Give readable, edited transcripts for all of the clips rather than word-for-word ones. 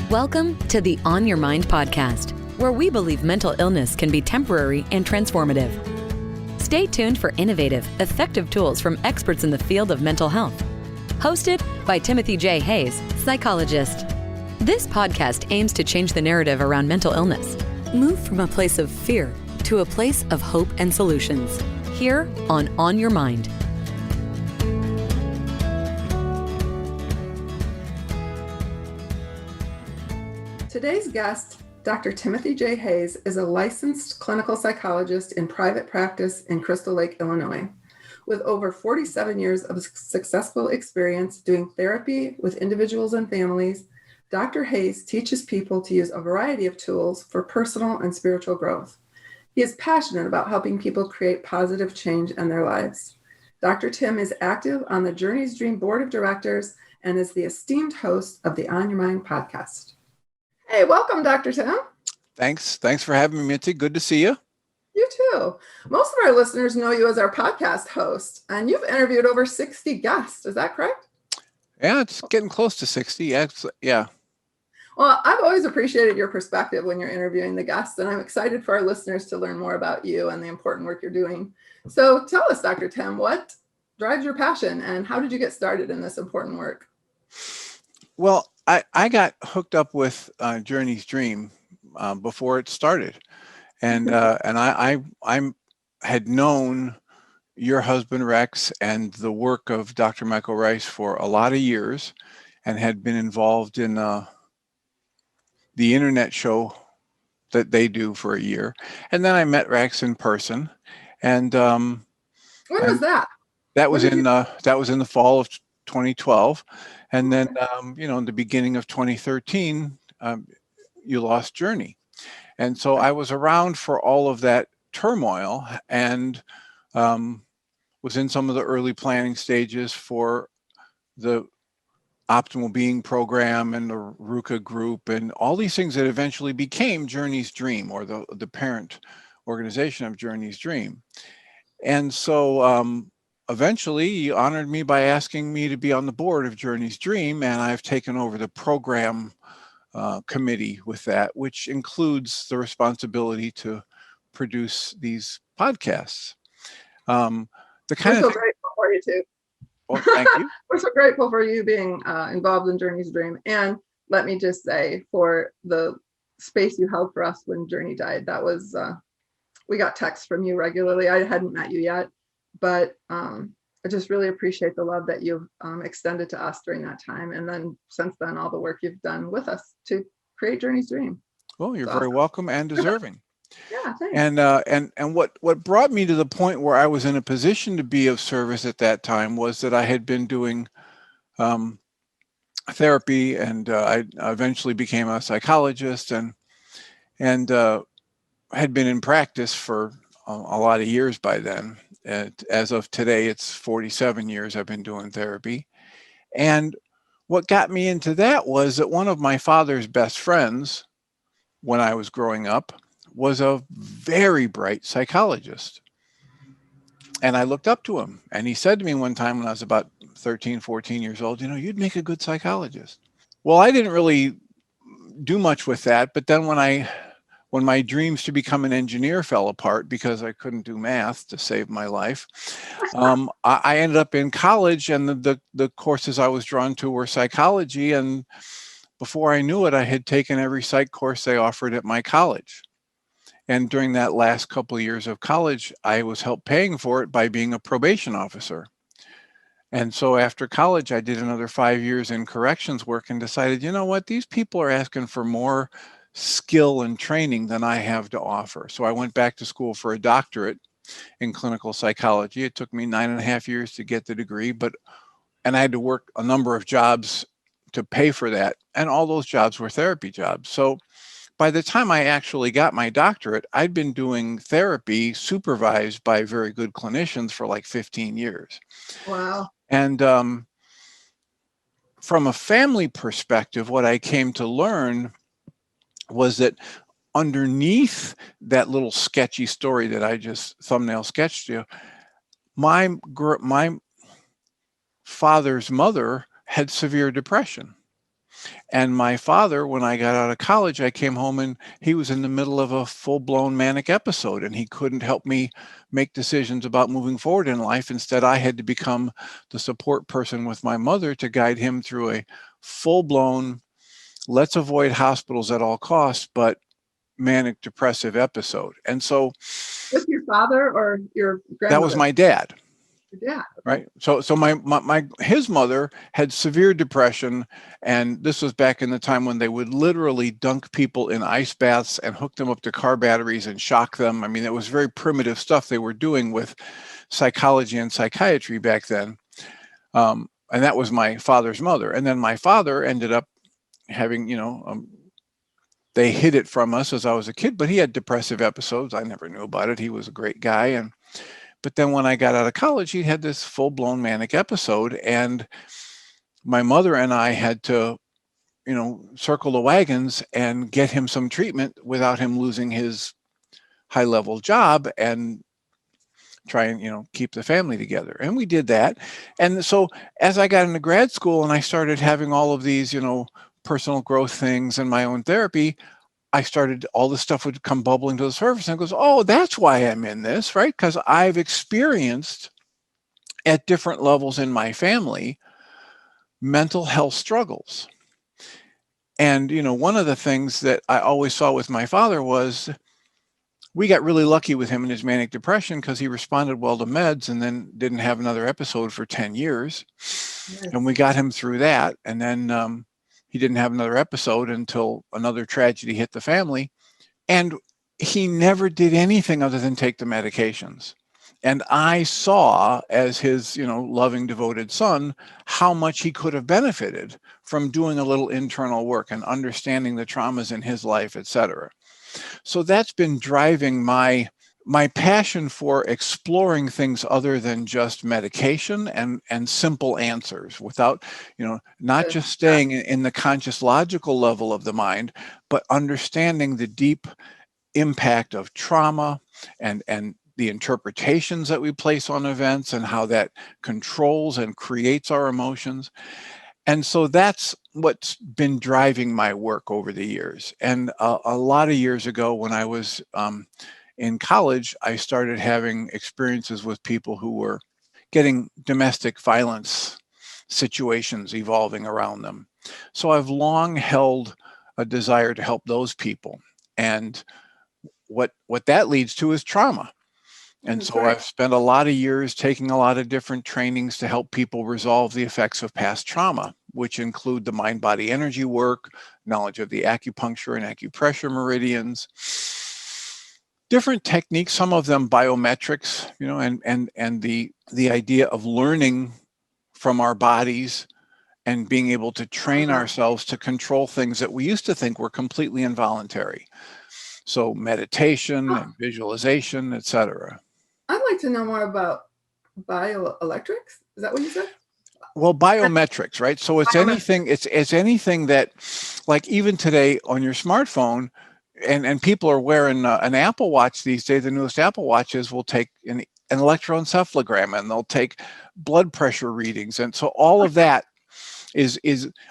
Welcome to the On Your Mind podcast, where we believe mental illness can be temporary and transformative. Stay tuned for innovative, effective tools from experts in the field of mental health. Hosted by Timothy J. Hayes, psychologist. This podcast aims to change the narrative around mental illness. Move from a place of fear to a place of hope and solutions. Here on Your Mind. Today's guest, Dr. Timothy J. Hayes, is a licensed clinical psychologist in private practice in Crystal Lake, Illinois. With over 47 years of successful experience doing therapy with individuals and families, Dr. Hayes teaches people to use a variety of tools for personal and spiritual growth. He is passionate about helping people create positive change in their lives. Dr. Tim is active on the Journey's Dream Board of Directors and is the esteemed host of the On Your Mind podcast. Hey, welcome, Dr. Tim. Thanks for having me, Minty. Good to see you. You too. Most of our listeners know you as our podcast host, and you've interviewed over 60 guests. Is that correct? Yeah, it's getting close to 60. Yeah. Well, I've always appreciated your perspective when you're interviewing the guests, and I'm excited for our listeners to learn more about you and the important work you're doing. So tell us, Dr. Tim, what drives your passion, and how did you get started in this important work? Well, I got hooked up with Journey's Dream before it started, and I had known your husband Rex and the work of Dr. Michael Rice for a lot of years, and had been involved in the internet show that they do for a year, and then I met Rex in person, and when was that? That was in the fall of 2012. And then, in the beginning of 2013, you lost Journey. And so I was around for all of that turmoil and was in some of the early planning stages for the Optimal Being program and the RUCA group and all these things that eventually became Journey's Dream, or the parent organization of Journey's Dream. And so eventually, he honored me by asking me to be on the board of Journey's Dream, and I've taken over the program committee with that, which includes the responsibility to produce these podcasts. We're so grateful for you too. Well, thank you. We're so grateful for you being involved in Journey's Dream, and let me just say, for the space you held for us when Journey died. That was we got texts from you regularly. I hadn't met you yet. But I just really appreciate the love that you've extended to us during that time. And then since then, all the work you've done with us to create Journey's Dream. Well, you're very welcome and deserving. Yeah, thanks. And what brought me to the point where I was in a position to be of service at that time was that I had been doing therapy, and I eventually became a psychologist and had been in practice for a lot of years by then. As of today, it's 47 years I've been doing therapy. And what got me into that was that one of my father's best friends when I was growing up was a very bright psychologist. And I looked up to him, and he said to me one time when I was about 13, 14 years old, you'd make a good psychologist. Well, I didn't really do much with that, but then when my dreams to become an engineer fell apart because I couldn't do math to save my life, I ended up in college, and the courses I was drawn to were psychology. And before I knew it, I had taken every psych course they offered at my college. And during that last couple of years of college, I was helped paying for it by being a probation officer. And so after college, I did another 5 years in corrections work and decided, you know what, these people are asking for more skill and training than I have to offer. So I went back to school for a doctorate in clinical psychology. It took me 9.5 years to get the degree, and I had to work a number of jobs to pay for that. And all those jobs were therapy jobs. So by the time I actually got my doctorate, I'd been doing therapy supervised by very good clinicians for like 15 years. Wow. And from a family perspective, what I came to learn was that underneath that little sketchy story that I just thumbnail sketched you, my father's mother had severe depression. And my father, when I got out of college, I came home and he was in the middle of a full-blown manic episode, and he couldn't help me make decisions about moving forward in life. Instead, I had to become the support person with my mother to guide him through a full-blown, let's avoid hospitals at all costs, but manic depressive episode. And so With your father or your grandmother? that was my dad. Yeah. Right. So his mother had severe depression, and this was back in the time when they would literally dunk people in ice baths and hook them up to car batteries and shock them. I mean, it was very primitive stuff they were doing with psychology and psychiatry back then. And that was my father's mother. And then my father ended up having, they hid it from us as I was a kid, but he had depressive episodes. I never knew about it. He was a great guy. But then when I got out of college, he had this full-blown manic episode, and my mother and I had to, circle the wagons and get him some treatment without him losing his high-level job and try and, keep the family together. And we did that. And so as I got into grad school and I started having all of these, personal growth things and my own therapy, I started, all this stuff would come bubbling to the surface and goes, oh, that's why I'm in this, right? Because I've experienced at different levels in my family mental health struggles. And, one of the things that I always saw with my father was we got really lucky with him in his manic depression because he responded well to meds and then didn't have another episode for 10 years. Yes. And we got him through that. And then he didn't have another episode until another tragedy hit the family. And he never did anything other than take the medications. And I saw, as his, loving, devoted son, how much he could have benefited from doing a little internal work and understanding the traumas in his life, et cetera. So that's been driving my passion for exploring things other than just medication and simple answers without, not just staying in the conscious logical level of the mind, but understanding the deep impact of trauma and the interpretations that we place on events and how that controls and creates our emotions. And so that's what's been driving my work over the years. And a lot of years ago when I was in college, I started having experiences with people who were getting domestic violence situations evolving around them. So I've long held a desire to help those people. And what that leads to is trauma. And so I've spent a lot of years taking a lot of different trainings to help people resolve the effects of past trauma, which include the mind-body energy work, knowledge of the acupuncture and acupressure meridians, different techniques, some of them biometrics, and the idea of learning from our bodies and being able to train ourselves to control things that we used to think were completely involuntary. So meditation and visualization, et cetera. I'd like to know more about bioelectrics. Is that what you said? Well, biometrics, right? So it's anything that, like even today on your smartphone, and people are wearing an Apple Watch these days. The newest Apple Watches will take an electroencephalogram and they'll take blood pressure readings. And so all of that is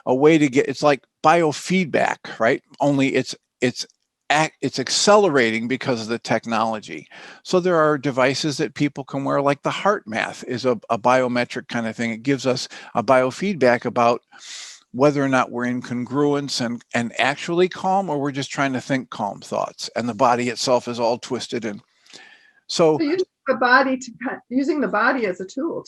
a way to get, it's like biofeedback, right? Only it's accelerating because of the technology. So there are devices that people can wear, like the heart math is a biometric kind of thing. It gives us a biofeedback about whether or not we're in congruence and actually calm, or we're just trying to think calm thoughts. And the body itself is all twisted. And so using the body as a tool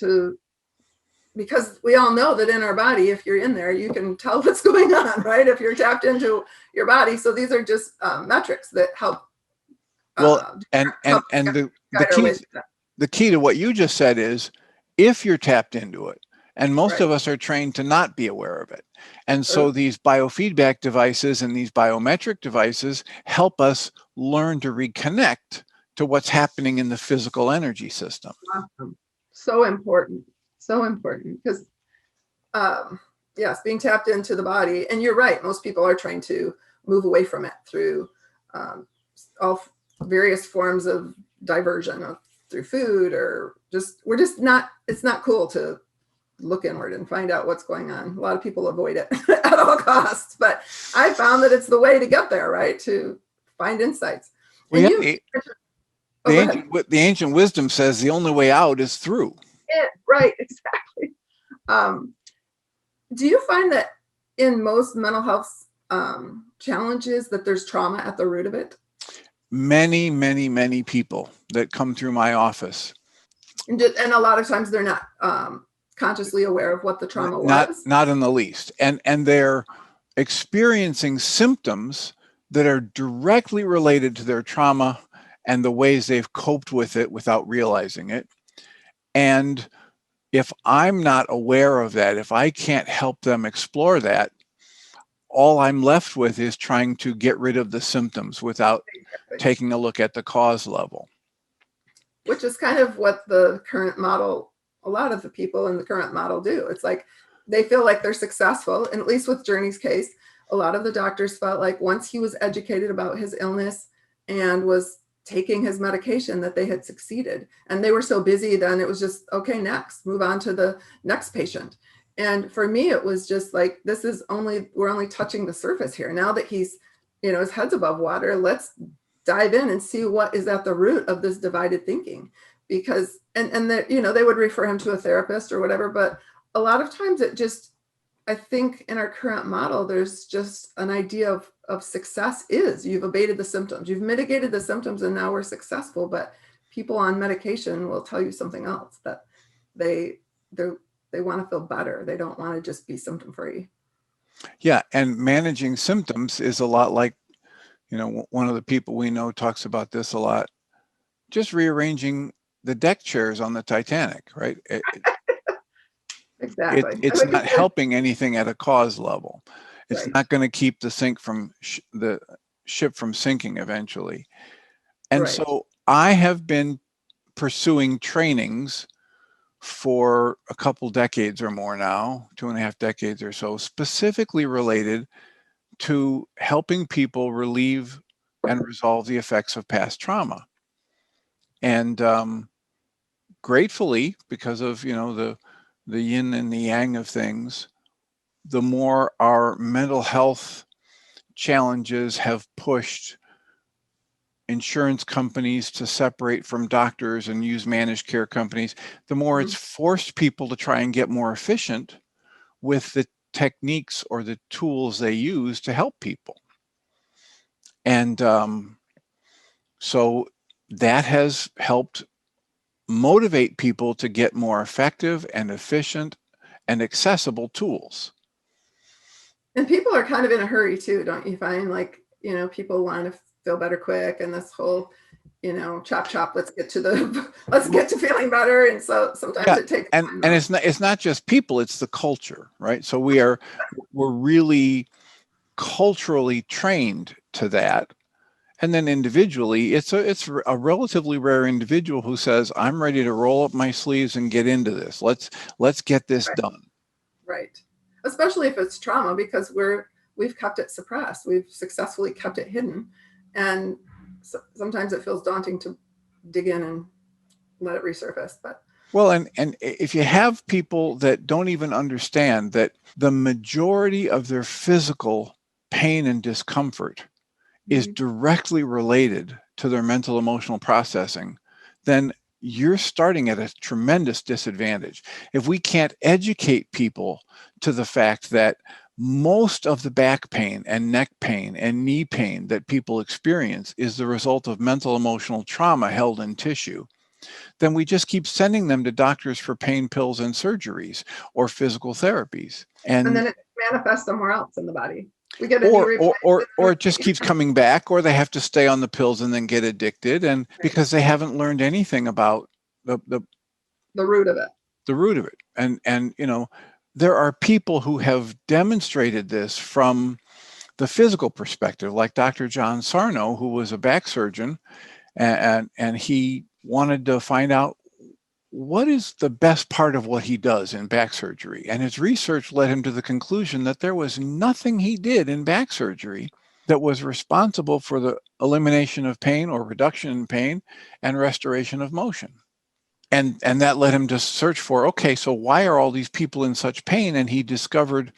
because we all know that in our body, if you're in there, you can tell what's going on, right? If you're tapped into your body. So these are just metrics that help. The key to what you just said is if you're tapped into it, and most of us are trained to not be aware of it. And so these biofeedback devices and these biometric devices help us learn to reconnect to what's happening in the physical energy system. Awesome. So important because yes, being tapped into the body, and you're right, most people are trying to move away from it through all various forms of diversion through food, or it's not cool to look inward and find out what's going on. A lot of people avoid it at all costs, but I found that it's the way to get there, right? To find insights. Well, And yeah, the ancient wisdom says the only way out is through. Yeah, right, exactly. Do you find that in most mental health challenges that there's trauma at the root of it? Many, many, many people that come through my office. And a lot of times they're not consciously aware of what the trauma was? Not in the least. And they're experiencing symptoms that are directly related to their trauma and the ways they've coped with it without realizing it. And if I'm not aware of that, if I can't help them explore that, all I'm left with is trying to get rid of the symptoms without taking a look at the cause level. Which is kind of what the current model, a lot of the people in the current model do. It's like they feel like they're successful. And at least with Journey's case, a lot of the doctors felt like once he was educated about his illness and was taking his medication that they had succeeded. And they were so busy then it was just, okay, next, move on to the next patient. And for me, it was just like, we're only touching the surface here. Now that he's, his head's above water, let's dive in and see what is at the root of this divided thinking. Because, and they would refer him to a therapist or whatever, but a lot of times I think in our current model, there's just an idea of success is you've abated the symptoms, you've mitigated the symptoms, and now we're successful. But people on medication will tell you something else, that they want to feel better. They don't want to just be symptom free. Yeah, and managing symptoms is a lot like, one of the people we know talks about this a lot, just rearranging the deck chairs on the Titanic, right? Exactly. It's not helping anything at a cause level. It's right. not going to keep the ship from sinking eventually. And right. So I have been pursuing trainings for a couple decades or more now, 2.5 decades or so, specifically related to helping people relieve and resolve the effects of past trauma. And gratefully, because of the yin and the yang of things, the more our mental health challenges have pushed insurance companies to separate from doctors and use managed care companies, the more it's forced people to try and get more efficient with the techniques or the tools they use to help people. And so that has helped motivate people to get more effective and efficient and accessible tools. And people are kind of in a hurry too, don't you find? Like, people want to feel better quick, and this whole, chop, let's get to feeling better. And so sometimes it takes time. And it's not just people, it's the culture, right? So we're really culturally trained to that. And then individually, it's a relatively rare individual who says, I'm ready to roll up my sleeves and get into this. Let's get this done. Right. Especially if it's trauma, because we've kept it suppressed. We've successfully kept it hidden. And sometimes it feels daunting to dig in and let it resurface. But well, and if you have people that don't even understand that the majority of their physical pain and discomfort is directly related to their mental emotional processing, then you're starting at a tremendous disadvantage. If we can't educate people to the fact that most of the back pain and neck pain and knee pain that people experience is the result of mental emotional trauma held in tissue, then we just keep sending them to doctors for pain pills and surgeries or physical therapies. And then it manifests somewhere else in the body. We get or it just keeps coming back, or they have to stay on the pills and then get addicted, and because they haven't learned anything about the root of it. The root of it. And there are people who have demonstrated this from the physical perspective, like Dr. John Sarno, who was a back surgeon, and he wanted to find out what is the best part of what he does in back surgery. And his research led him to the conclusion that there was nothing he did in back surgery that was responsible for the elimination of pain or reduction in pain and restoration of motion. And that led him to search for, okay, so why are all these people in such pain? And he discovered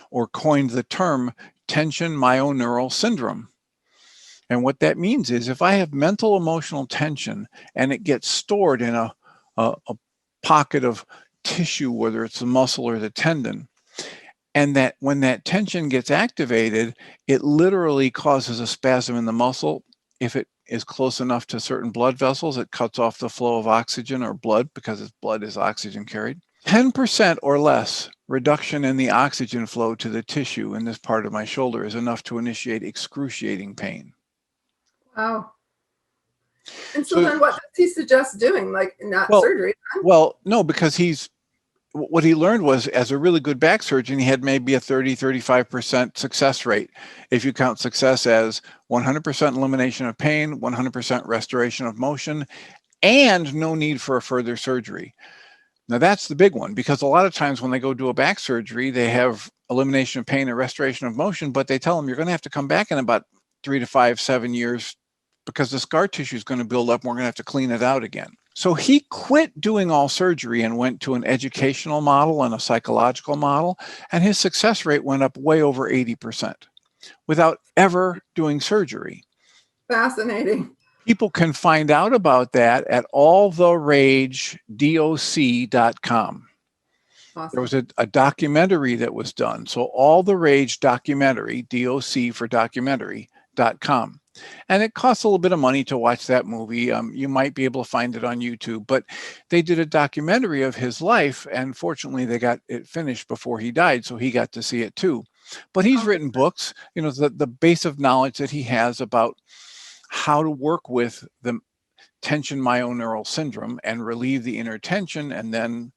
or coined the term tension myoneural syndrome. And what that means is if I have mental emotional tension and it gets stored in a pocket of tissue, whether it's the muscle or the tendon, and that when that tension gets activated, it literally causes a spasm in the muscle. If it is close enough to certain blood vessels, it cuts off the flow of oxygen or blood, because blood is oxygen carried. 10% or less reduction in the oxygen flow to the tissue in this part of my shoulder is enough to initiate excruciating pain. Wow. And so then what does he suggest doing? Like not surgery? Well, no, because what he learned was, as a really good back surgeon, he had maybe a 30-35% success rate. If you count success as 100% elimination of pain, 100% restoration of motion, and no need for a further surgery. Now that's the big one, because a lot of times when they go do a back surgery, they have elimination of pain and restoration of motion, but they tell them you're going to have to come back in about 3 to 5, 7 years because the scar tissue is going to build up and we're going to have to clean it out again. So he quit doing all surgery and went to an educational model and a psychological model, and his success rate went up way over 80% without ever doing surgery. Fascinating. People can find out about that at alltheragedoc.com. Awesome. There was a documentary that was done. So All the Rage documentary, DOC for documentary.com. And it costs a little bit of money to watch that movie. You might be able to find it on YouTube, but they did a documentary of his life, and fortunately they got it finished before he died, so he got to see it too. But he's written books, the base of knowledge that he has about how to work with the tension myoneural syndrome and relieve the inner tension and then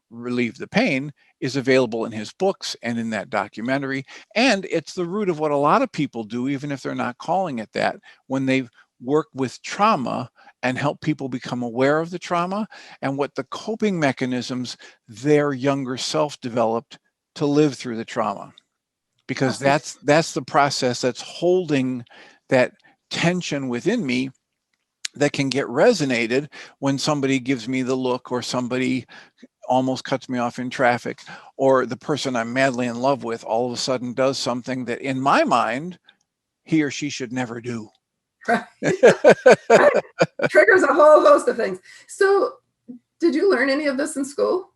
relieve the pain is available in his books and in that documentary. And it's the root of what a lot of people do, even if they're not calling it that, when they work with trauma and help people become aware of the trauma and what the coping mechanisms their younger self developed to live through the trauma. Because that's the process that's holding that tension within me that can get resonated when somebody gives me the look, or somebody almost cuts me off in traffic, or the person I'm madly in love with all of a sudden does something that in my mind he or she should never do. Right. Triggers a whole host of things. So did you learn any of this in school?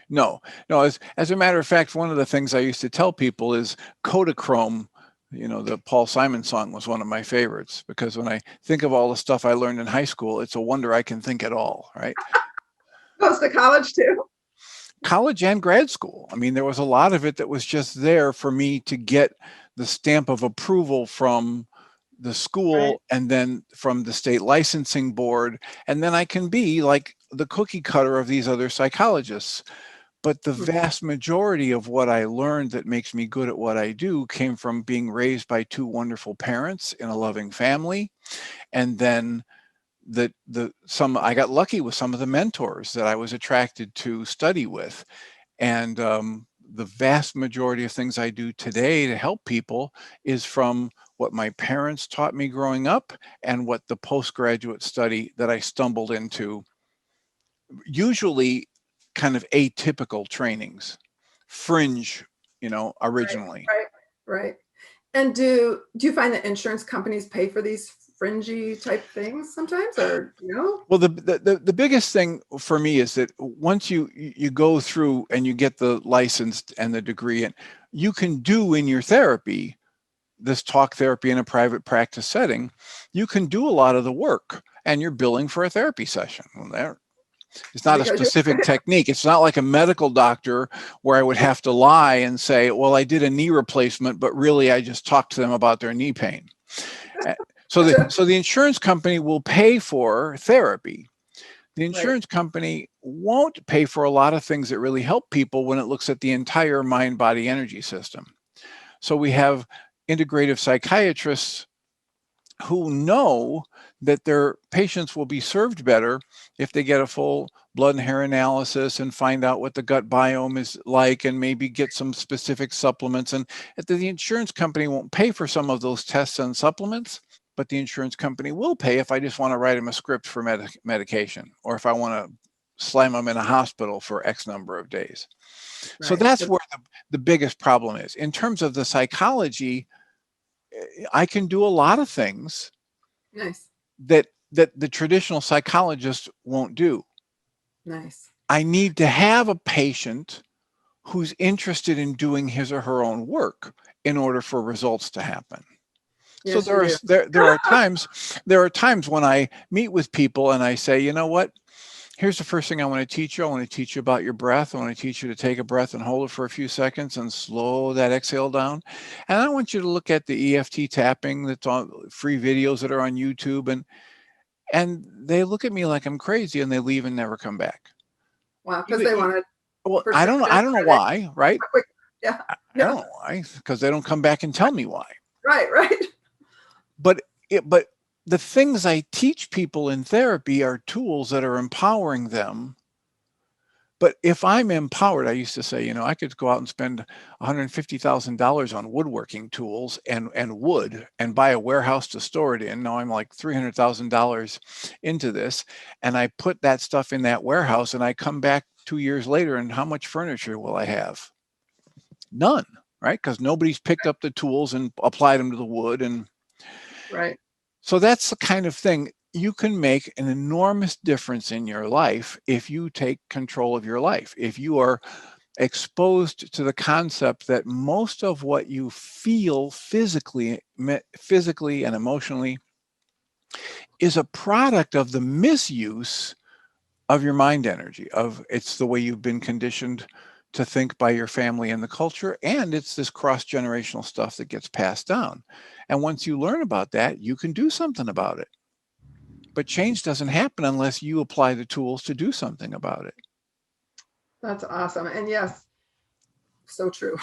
No. As a matter of fact, one of the things I used to tell people is Kodachrome. The Paul Simon song was one of my favorites, because when I think of all the stuff I learned in high school, it's a wonder I can think at all, right? Goes to college too? College and grad school. I mean, there was a lot of it that was just there for me to get the stamp of approval from the school, right, and then from the state licensing board. And then I can be like the cookie cutter of these other psychologists. But the vast majority of what I learned that makes me good at what I do came from being raised by two wonderful parents in a loving family. And then I got lucky with some of the mentors that I was attracted to study with. And the vast majority of things I do today to help people is from what my parents taught me growing up and what the postgraduate study that I stumbled into, usually kind of atypical trainings, fringe, originally. Right. And do you find that insurance companies pay for these fringy type things sometimes, or Well, the biggest thing for me is that once you go through and you get the license and the degree, and you can do in your therapy, this talk therapy in a private practice setting, you can do a lot of the work, and you're billing for a therapy session. Well, it's not a specific technique. It's not like a medical doctor where I would have to lie and say, well, I did a knee replacement, but really I just talked to them about their knee pain. So the insurance company will pay for therapy. The insurance company won't pay for a lot of things that really help people when it looks at the entire mind-body energy system. So we have integrative psychiatrists who know that their patients will be served better if they get a full blood and hair analysis and find out what the gut biome is like, and maybe get some specific supplements. And the insurance company won't pay for some of those tests and supplements, but the insurance company will pay if I just want to write them a script for medication, or if I want to slam them in a hospital for X number of days. So Right. that's where the biggest problem is. In terms of the psychology, I can do a lot of things Nice. that the traditional psychologist won't do. Nice. I need to have a patient who's interested in doing his or her own work in order for results to happen. So Yes, you do. there are times when I meet with people and I say, you know what? Here's the first thing I want to teach you. I want to teach you about your breath. I want to teach you to take a breath and hold it for a few seconds and slow that exhale down. And I want you to look at the EFT tapping that's on free videos that are on YouTube. And they look at me like I'm crazy and they leave and never come back. Wow, because they wanted. Well, I don't know why, right? Yeah. I don't know why, because they don't come back and tell me why. Right. But the things I teach people in therapy are tools that are empowering them. But if I'm empowered, I used to say, I could go out and spend $150,000 on woodworking tools and wood and buy a warehouse to store it in. Now I'm like $300,000 into this, and I put that stuff in that warehouse, and I come back 2 years later, and how much furniture will I have? None, right? Because nobody's picked up the tools and applied them to the wood. And Right. so that's the kind of thing. You can make an enormous difference in your life if you take control of your life. If you are exposed to the concept that most of what you feel physically and emotionally is a product of the misuse of your mind energy, it's the way you've been conditioned to think by your family and the culture, and it's this cross-generational stuff that gets passed down. And once you learn about that, you can do something about it. But change doesn't happen unless you apply the tools to do something about it. That's awesome. And yes, so true.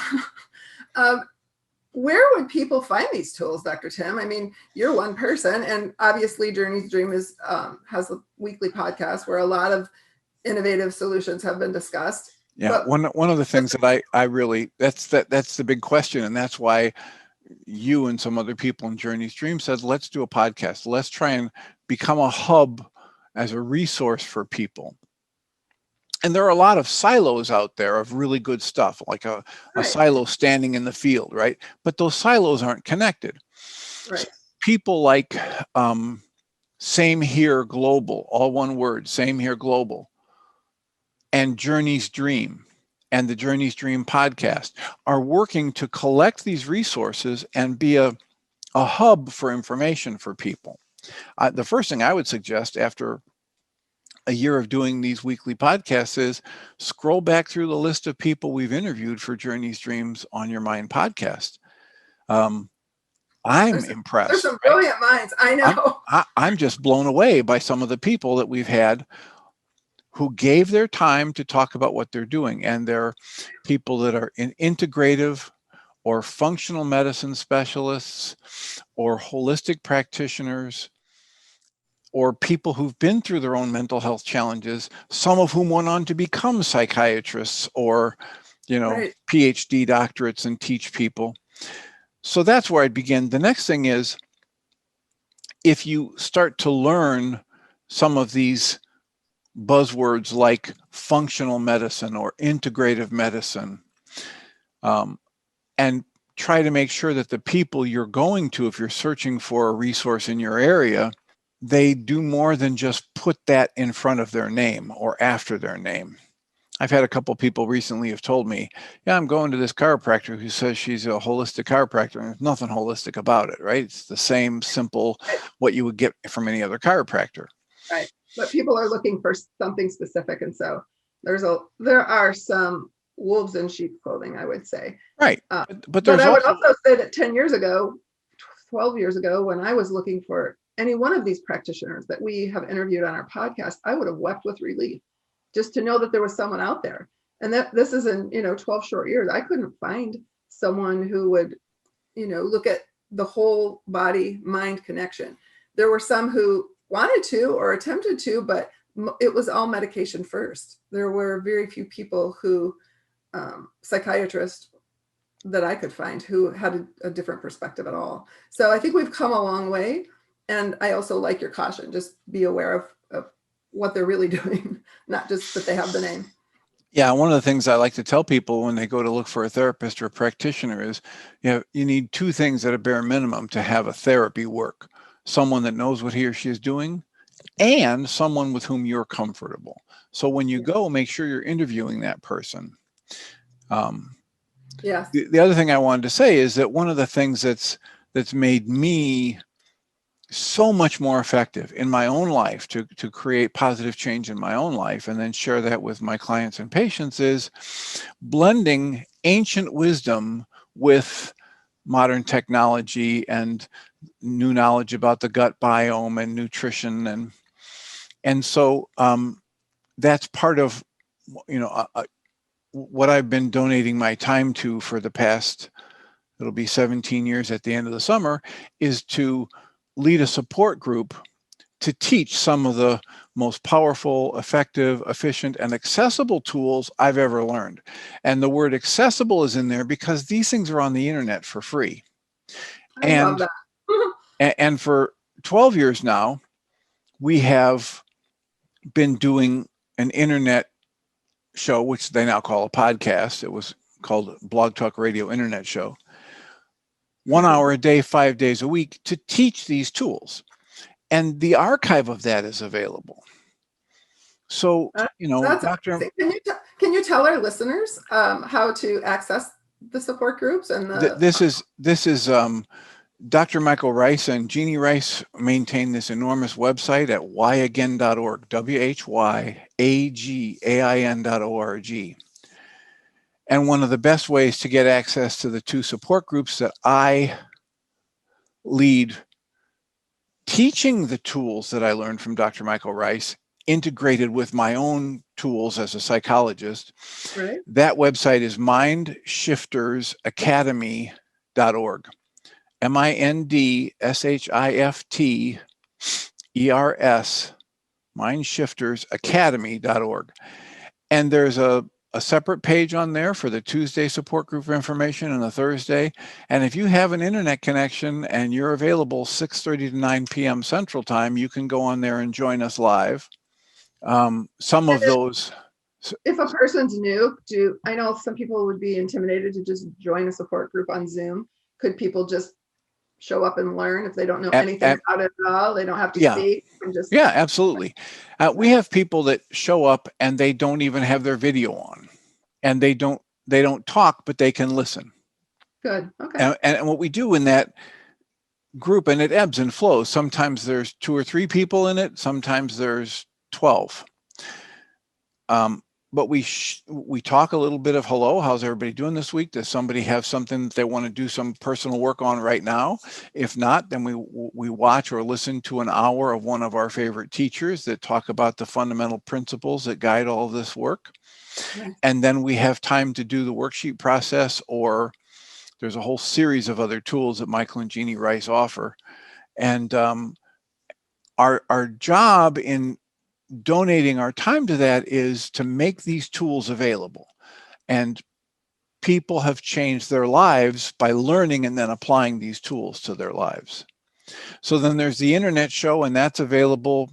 Where would people find these tools, Dr. Tim? I mean, you're one person, and obviously Journey's Dream has a weekly podcast where a lot of innovative solutions have been discussed. Yeah, but one of the things that I really, that's the big question, and that's why you and some other people in Journey's Dream said, let's do a podcast. Let's try and become a hub as a resource for people. And there are a lot of silos out there of really good stuff, like a silo standing in the field, right? But those silos aren't connected. Right. So people like Same Here Global, all one word, Same Here Global, and Journey's Dream and the Journey's Dream podcast are working to collect these resources and be a hub for information for people. The first thing I would suggest after a year of doing these weekly podcasts is scroll back through the list of people we've interviewed for Journey's Dreams on Your Mind podcast. I'm impressed. There's some brilliant minds. I know. I'm just blown away by some of the people that we've had who gave their time to talk about what they're doing. And they're people that are in integrative or functional medicine specialists or holistic practitioners or people who've been through their own mental health challenges, some of whom went on to become psychiatrists or, Right. PhD doctorates and teach people. So that's where I'd begin. The next thing is, if you start to learn some of these buzzwords like functional medicine or integrative medicine, and try to make sure that the people you're going to, if you're searching for a resource in your area, they do more than just put that in front of their name or after their name. I've had a couple of people recently have told me, yeah, I'm going to this chiropractor who says she's a holistic chiropractor, and there's nothing holistic about it, right? It's the same simple, what you would get from any other chiropractor. Right. But people are looking for something specific. And so there are some wolves in sheep's clothing, I would say. Right. But I would also say that 10 years ago, 12 years ago, when I was looking for any one of these practitioners that we have interviewed on our podcast, I would have wept with relief just to know that there was someone out there. And that this is in, 12 short years. I couldn't find someone who would, look at the whole body mind connection. There were some who wanted to or attempted to, but it was all medication first. There were very few people who, psychiatrists that I could find who had a different perspective at all. So I think we've come a long way. And I also like your caution, just be aware of what they're really doing, not just that they have the name. Yeah, one of the things I like to tell people when they go to look for a therapist or a practitioner is, you need two things at a bare minimum to have a therapy work. Someone that knows what he or she is doing, and someone with whom you're comfortable. So when you go, make sure you're interviewing that person. Yes. The other thing I wanted to say is that one of the things that's made me so much more effective in my own life to create positive change in my own life and then share that with my clients and patients is blending ancient wisdom with modern technology and new knowledge about the gut biome and nutrition. And so that's part of, what I've been donating my time to for the past, it'll be 17 years at the end of the summer, is to lead a support group to teach some of the most powerful, effective, efficient, and accessible tools I've ever learned. And the word accessible is in there because these things are on the internet for free. I love that. And for 12 years now, we have been doing an internet show, which they now call a podcast. It was called Blog Talk Radio Internet Show. 1 hour a day, 5 days a week to teach these tools. And the archive of that is available. So, Dr. Can you tell our listeners how to access the support groups and this is Dr. Michael Rice and Jeannie Rice maintain this enormous website at whyagain.org, WHYAGAIN.org. And one of the best ways to get access to the two support groups that I lead, teaching the tools that I learned from Dr. Michael Rice, integrated with my own tools as a psychologist. Right. That website is mindshiftersacademy.org. MINDSHIFTERS, mindshiftersacademy.org. And there's a separate page on there for the Tuesday support group information and the Thursday. And if you have an internet connection and you're available 6:30 to 9 p.m. Central Time, you can go on there and join us live. Some of those. If a person's new, I know some people would be intimidated to just join a support group on Zoom. Could people just show up and learn if they don't know anything about it at all? They don't have to speak. Yeah, absolutely. We have people that show up and they don't even have their video on, and they don't talk, but they can listen. Good. Okay. And what we do in that group, and it ebbs and flows. Sometimes there's 2 or 3 people in it. Sometimes there's 12. But we talk a little bit of hello, how's everybody doing this week? Does somebody have something that they want to do some personal work on right now? If not, then we watch or listen to an hour of one of our favorite teachers that talk about the fundamental principles that guide all of this work. Okay. And then we have time to do the worksheet process, or there's a whole series of other tools that Michael and Jeannie Rice offer. And our job in donating our time to that is to make these tools available. And people have changed their lives by learning and then applying these tools to their lives. So then there's the internet show, and that's available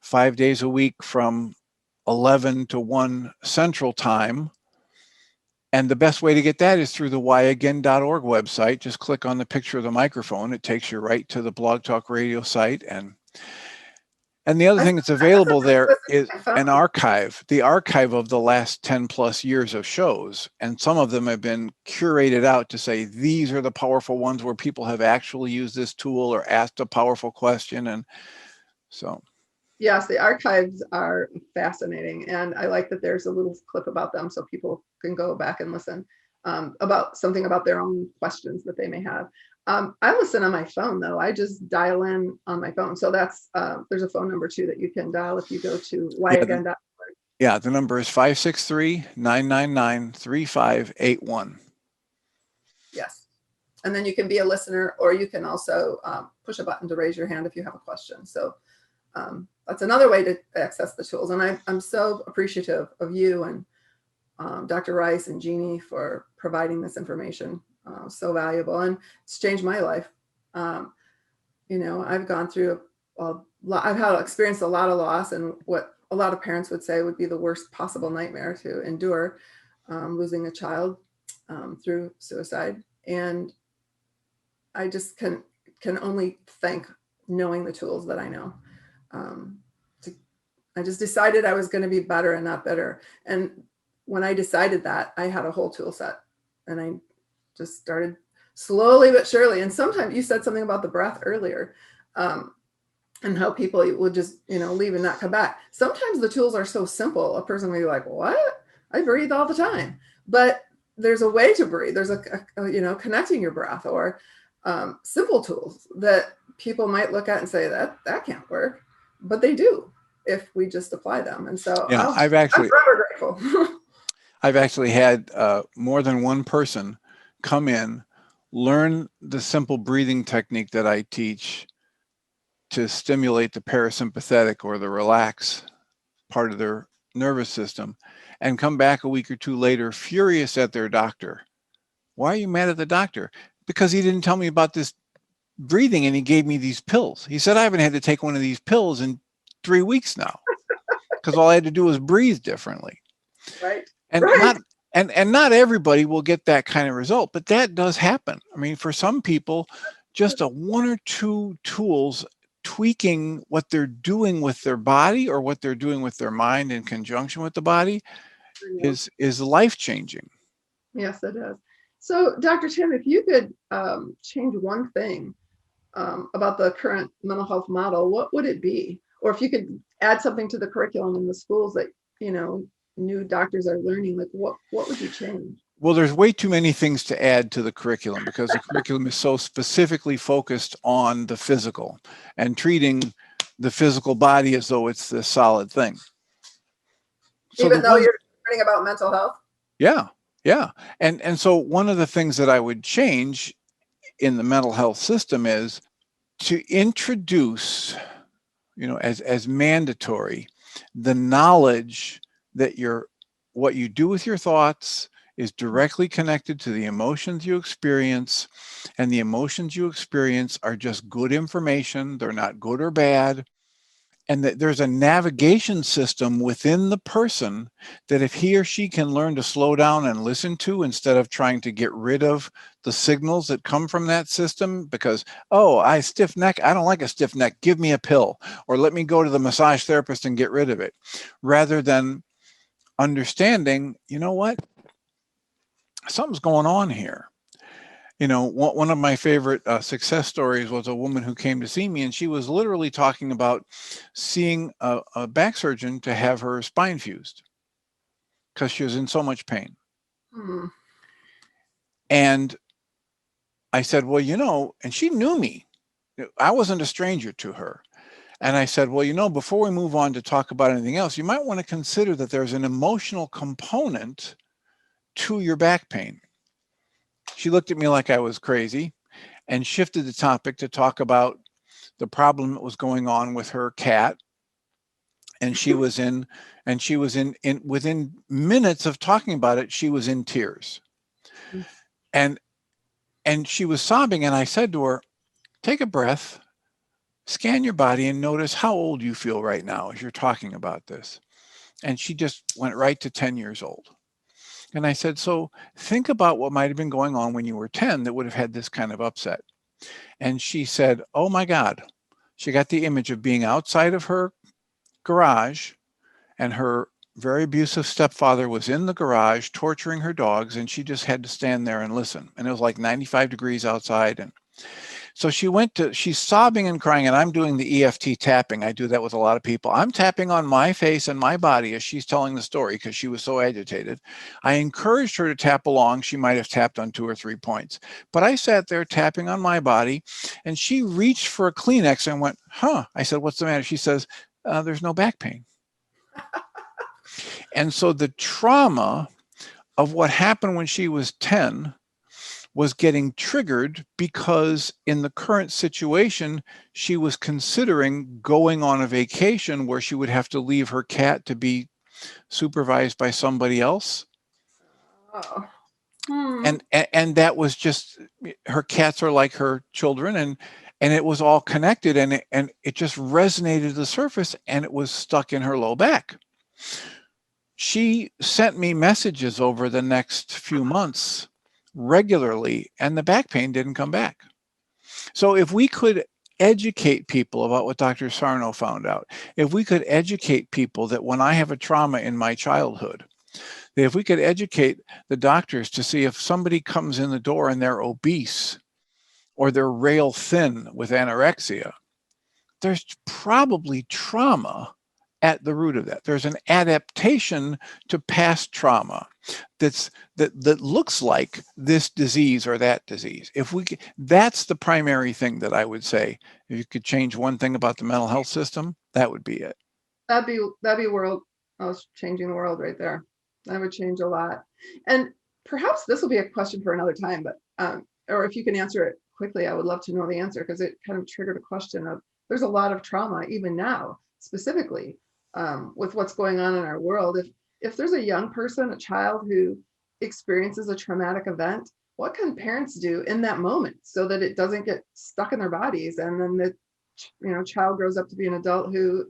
5 days a week from 11 to 1 Central Time. And the best way to get that is through the whyagain.org website. Just click on the picture of the microphone. It takes you right to the Blog Talk Radio site. And the other thing that's available there is an archive, the archive of the last 10 plus years of shows. And some of them have been curated out to say, these are the powerful ones where people have actually used this tool or asked a powerful question. And so. Yes, the archives are fascinating. And I like that there's a little clip about them so people can go back and listen about something about their own questions that they may have. I listen on my phone, though. I just dial in on my phone. So that's there's a phone number, too, that you can dial if you go to whyagain.org. Yeah, the number is 563-999-3581. Yes. And then you can be a listener, or you can also push a button to raise your hand if you have a question. So that's another way to access the tools. And I'm so appreciative of you and Dr. Rice and Jeannie for providing this information. So valuable, and it's changed my life. I've gone through I've had experienced a lot of loss, and what a lot of parents would say would be the worst possible nightmare to endure, losing a child through suicide. And I just can only thank knowing the tools that I know. I just decided I was going to be better and not bitter. And when I decided that, I had a whole tool set, and I just started slowly but surely. And sometimes you said something about the breath earlier, and how people would just, leave and not come back. Sometimes the tools are so simple. A person will be like, what? I breathe all the time. But there's a way to breathe. There's connecting your breath, or simple tools that people might look at and say that can't work, but they do if we just apply them. And so yeah, I'm forever grateful. I've actually had more than one person come in, learn the simple breathing technique that I teach to stimulate the parasympathetic or the relax part of their nervous system, and come back a week or two later furious at their doctor. Why are you mad at the doctor? Because he didn't tell me about this breathing and he gave me these pills. He said I haven't had to take one of these pills in 3 weeks now because all I had to do was breathe differently. Right. And right. not everybody will get that kind of result, but that does happen. I mean, for some people, just a one or two tools tweaking what they're doing with their body or what they're doing with their mind in conjunction with the body is life-changing. Yes, it is. So, Dr. Tim, if you could change one thing about the current mental health model, what would it be? Or if you could add something to the curriculum in the schools that, new doctors are learning, like what would you change? Well, there's way too many things to add to the curriculum because the curriculum is so specifically focused on the physical and treating the physical body as though it's the solid thing. So even though you're learning about mental health? Yeah. And so one of the things that I would change in the mental health system is to introduce, as mandatory, the knowledge that what you do with your thoughts is directly connected to the emotions you experience, and the emotions you experience are just good information. They're not good or bad. And that there's a navigation system within the person that if he or she can learn to slow down and listen to, instead of trying to get rid of the signals that come from that system, because, I stiff neck, I don't like a stiff neck, give me a pill, or let me go to the massage therapist and get rid of it, rather than understanding, what, something's going on here. One of my favorite success stories was a woman who came to see me, and she was literally talking about seeing a back surgeon to have her spine fused because she was in so much pain. And I said, well, and she knew me. I wasn't a stranger to her. And I said, well, before we move on to talk about anything else, you might want to consider that there's an emotional component to your back pain. She looked at me like I was crazy and shifted the topic to talk about the problem that was going on with her cat. And she was within minutes of talking about it, she was in tears. And she was sobbing. And I said to her, take a breath, scan your body, and notice how old you feel right now as you're talking about this. And she just went right to 10 years old. And I said, so think about what might have been going on when you were 10 that would have had this kind of upset. And she said, oh my God. She got the image of being outside of her garage, and her very abusive stepfather was in the garage torturing her dogs, and she just had to stand there and listen. And it was like 95 degrees outside. And so she's sobbing and crying, and I'm doing the EFT tapping. I do that with a lot of people. I'm tapping on my face and my body as she's telling the story because she was so agitated. I encouraged her to tap along. She might have tapped on 2 or 3 points, but I sat there tapping on my body, and she reached for a Kleenex and went, I said, what's the matter? She says, there's no back pain. And so the trauma of what happened when she was 10 was getting triggered because in the current situation, she was considering going on a vacation where she would have to leave her cat to be supervised by somebody else. And that was just, her cats are like her children. and it was all connected, and it just resonated to the surface, and it was stuck in her low back. She sent me messages over the next few months regularly, and the back pain didn't come back. So if we could educate people about what Dr. Sarno found out, if we could educate people that when I have a trauma in my childhood, that if we could educate the doctors to see if somebody comes in the door and they're obese or they're rail thin with anorexia, there's probably trauma at the root of that. There's an adaptation to past trauma that looks like this disease or that disease. If we could, that's the primary thing that I would say. If you could change one thing about the mental health system, that would be it. That'd be world. I was changing the world right there. That would change a lot. And perhaps this will be a question for another time, but or if you can answer it quickly, I would love to know the answer, because it kind of triggered a question of, there's a lot of trauma even now, specifically with what's going on in our world. If there's a young person, a child who experiences a traumatic event, what can parents do in that moment so that it doesn't get stuck in their bodies, and then the child grows up to be an adult who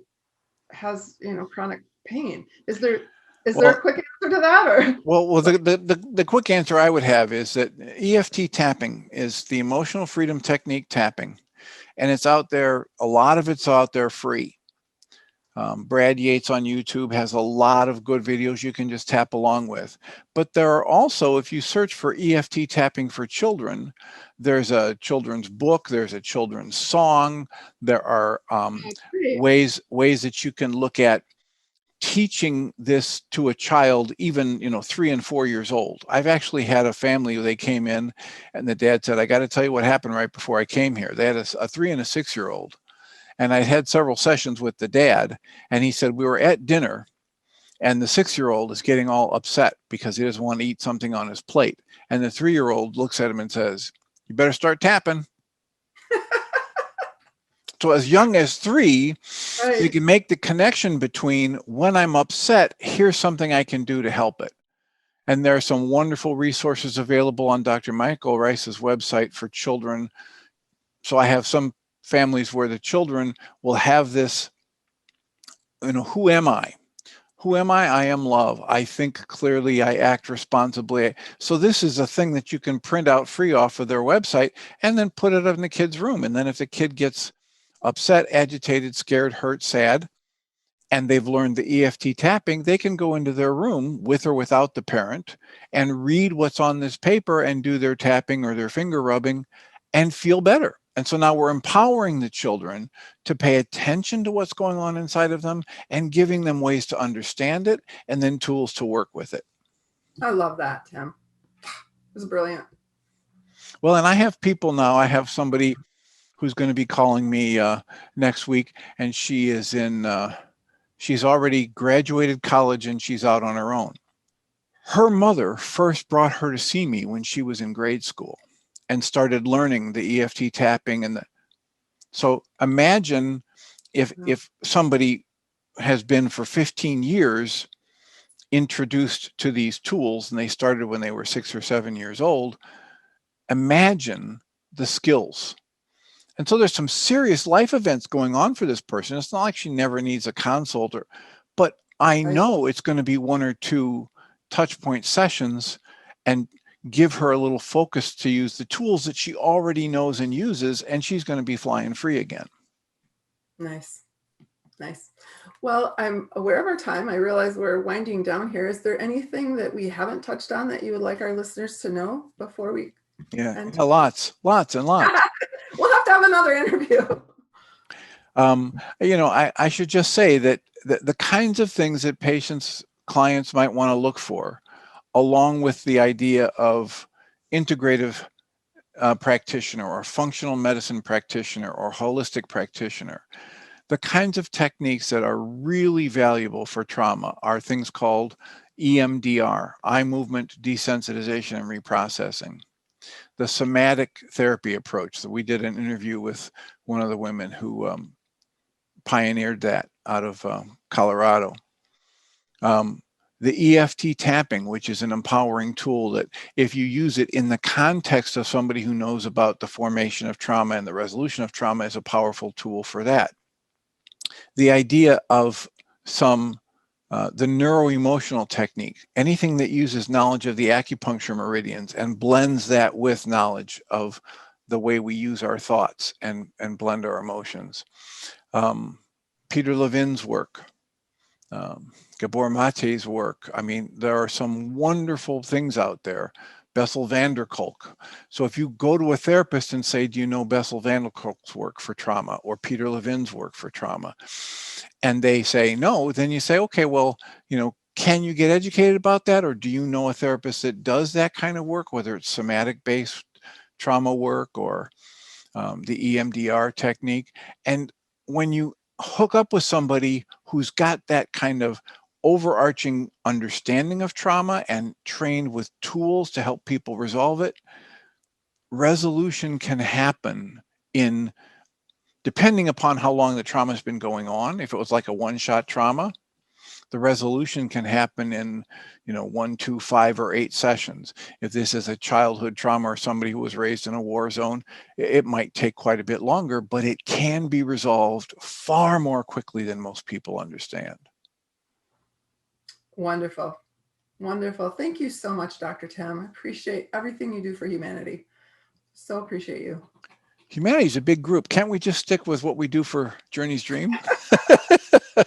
has chronic pain? Is there a quick answer to that, or? Well, the quick answer I would have is that EFT tapping is the emotional freedom technique tapping, and it's out there. A lot of it's out there free. Brad Yates on YouTube has a lot of good videos you can just tap along with. But there are also, if you search for EFT tapping for children, there's a children's book, there's a children's song, there are ways that you can look at teaching this to a child, even 3 and 4 years old. I've actually had a family, they came in and the dad said, I got to tell you what happened right before I came here. They had a 3 and a 6-year-old. And I had several sessions with the dad, and he said, we were at dinner and the 6-year-old is getting all upset because he doesn't want to eat something on his plate. And the 3-year-old looks at him and says, you better start tapping. So as young as 3, right, you can make the connection between, when I'm upset, here's something I can do to help it. And there are some wonderful resources available on Dr. Michael Rice's website for children. So I have some families where the children will have this, who am I? Who am I? I am love. I think clearly. I act responsibly. So this is a thing that you can print out free off of their website and then put it in the kid's room. And then if the kid gets upset, agitated, scared, hurt, sad, and they've learned the EFT tapping, they can go into their room with or without the parent and read what's on this paper and do their tapping or their finger rubbing and feel better. And so now we're empowering the children to pay attention to what's going on inside of them and giving them ways to understand it and then tools to work with it. I love that, Tim. It was brilliant. Well, and I have people now. I have somebody who's going to be calling me next week, and she is she's already graduated college and she's out on her own. Her mother first brought her to see me when she was in grade school and started learning the EFT tapping. So imagine if somebody has been for 15 years introduced to these tools and they started when they were 6 or 7 years old, imagine the skills. And so there's some serious life events going on for this person. It's not like she never needs a consult, but I know it's going to be 1 or 2 touch point sessions and give her a little focus to use the tools that she already knows and uses, and she's going to be flying free again. Nice. Well, I'm aware of our time. I realize we're winding down here. Is there anything that we haven't touched on that you would like our listeners to know before we end? Lots and lots. We'll have to have another interview. I should just say that the kinds of things that clients might want to look for, along with the idea of integrative practitioner or functional medicine practitioner or holistic practitioner, the kinds of techniques that are really valuable for trauma are things called EMDR, eye movement desensitization and reprocessing. The somatic therapy approach that we did an interview with one of the women who pioneered that out of Colorado. The EFT tapping, which is an empowering tool that if you use it in the context of somebody who knows about the formation of trauma and the resolution of trauma, is a powerful tool for that. The idea of the neuroemotional technique, anything that uses knowledge of the acupuncture meridians and blends that with knowledge of the way we use our thoughts and blend our emotions. Peter Levin's work, Gabor Mate's work. I mean, there are some wonderful things out there. Bessel van der Kolk. So if you go to a therapist and say, do you know Bessel van der Kolk's work for trauma or Peter Levin's work for trauma? And they say no, then you say, okay, well, can you get educated about that? Or do you know a therapist that does that kind of work, whether it's somatic-based trauma work or the EMDR technique? And when you hook up with somebody who's got that kind of overarching understanding of trauma and trained with tools to help people resolve it, resolution can happen depending upon how long the trauma has been going on. If it was like a one-shot trauma, the resolution can happen in 1, 2, 5, or 8 sessions. If this is a childhood trauma or somebody who was raised in a war zone, it might take quite a bit longer, but it can be resolved far more quickly than most people understand. Wonderful. Wonderful. Thank you so much, Dr. Tim. I appreciate everything you do for humanity. So appreciate you. Humanity is a big group. Can't we just stick with what we do for Journey's Dream? We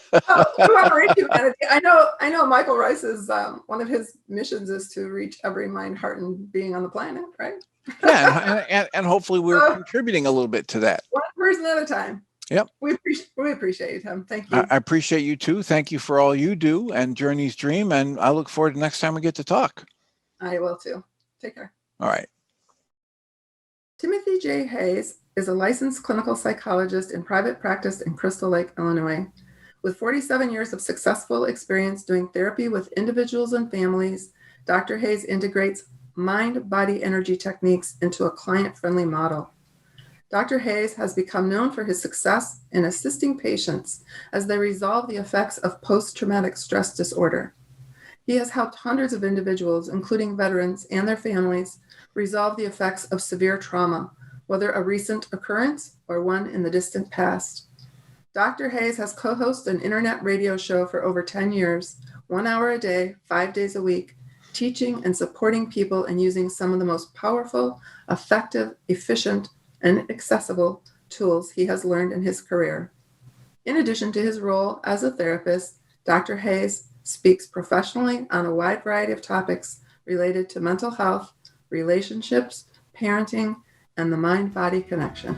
want to reach humanity. I know Michael Rice's one of his missions is to reach every mind, heart, and being on the planet, right? Yeah, and hopefully we're contributing a little bit to that. One person at a time. Yep. We appreciate you, Tim. Thank you. I appreciate you too. Thank you for all you do and Journey's Dream. And I look forward to next time we get to talk. I will too. Take care. All right. Timothy J. Hayes is a licensed clinical psychologist in private practice in Crystal Lake, Illinois. With 47 years of successful experience doing therapy with individuals and families, Dr. Hayes integrates mind-body energy techniques into a client-friendly model. Dr. Hayes has become known for his success in assisting patients as they resolve the effects of post-traumatic stress disorder. He has helped hundreds of individuals, including veterans and their families, resolve the effects of severe trauma, whether a recent occurrence or one in the distant past. Dr. Hayes has co-hosted an internet radio show for over 10 years, 1 hour a day, 5 days a week, teaching and supporting people in using some of the most powerful, effective, efficient, and accessible tools he has learned in his career. In addition to his role as a therapist, Dr. Hayes speaks professionally on a wide variety of topics related to mental health, relationships, parenting, and the mind-body connection.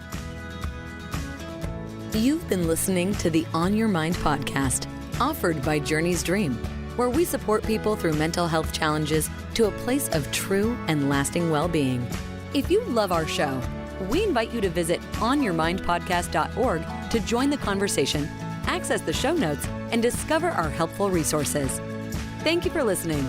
You've been listening to the On Your Mind podcast, offered by Journey's Dream, where we support people through mental health challenges to a place of true and lasting well-being. If you love our show, we invite you to visit onyourmindpodcast.org to join the conversation, access the show notes, and discover our helpful resources. Thank you for listening.